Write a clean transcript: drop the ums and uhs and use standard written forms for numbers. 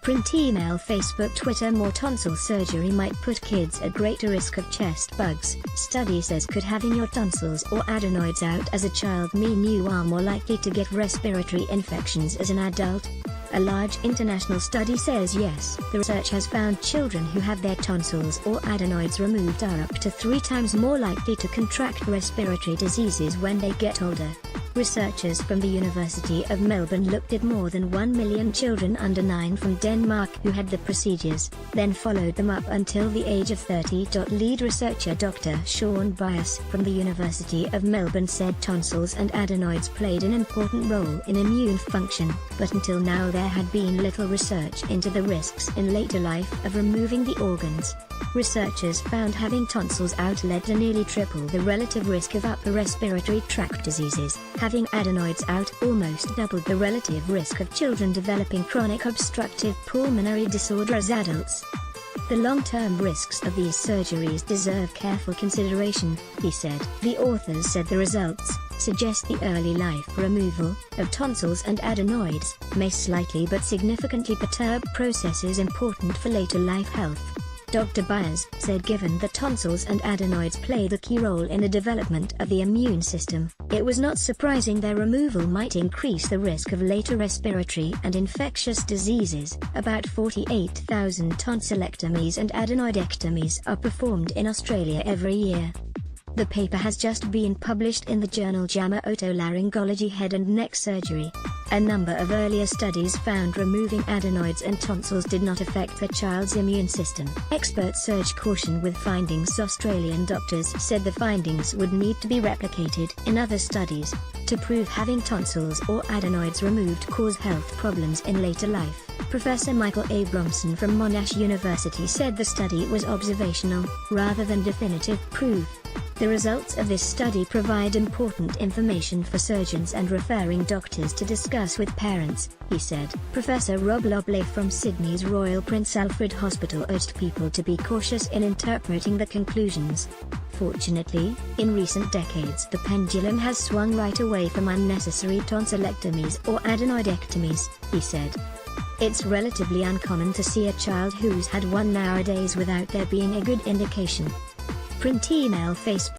Print email Facebook Twitter More tonsil surgery might put kids at greater risk of chest bugs. Study says could having your tonsils or adenoids out as a child mean you are more likely to get respiratory infections as an adult? A large international study says yes. The research has found children who have their tonsils or adenoids removed are up to 3 times more likely to contract respiratory diseases when they get older. Researchers from the University of Melbourne looked at more than 1 million children under 9 from Denmark who had the procedures, then followed them up until the age of 30. Lead researcher Dr. Sean Bias from the University of Melbourne said tonsils and adenoids played an important role in immune function, but until now there had been little research into the risks in later life of removing the organs. Researchers found having tonsils out led to nearly triple the relative risk of upper respiratory tract diseases. Having adenoids out almost doubled the relative risk of children developing chronic obstructive pulmonary disorder as adults. The long-term risks of these surgeries deserve careful consideration, he said. The authors said the results suggest the early life removal of tonsils and adenoids may slightly but significantly perturb processes important for later life health. Dr. Byers said given that tonsils and adenoids play the key role in the development of the immune system, it was not surprising their removal might increase the risk of later respiratory and infectious diseases. About 48,000 tonsillectomies and adenoidectomies are performed in Australia every year. The paper has just been published in the journal JAMA Otolaryngology Head and Neck Surgery. A number of earlier studies found removing adenoids and tonsils did not affect the child's immune system. Experts urged caution with findings. Australian doctors said the findings would need to be replicated in other studies to prove having tonsils or adenoids removed cause health problems in later life. Professor Michael Abramson from Monash University said the study was observational, rather than definitive proof. The results of this study provide important information for surgeons and referring doctors to discuss with parents, he said. Professor Rob Lobley from Sydney's Royal Prince Alfred Hospital urged people to be cautious in interpreting the conclusions. Fortunately, in recent decades the pendulum has swung right away from unnecessary tonsillectomies or adenoidectomies, he said. It's relatively uncommon to see a child who's had one nowadays without there being a good indication. Print email Facebook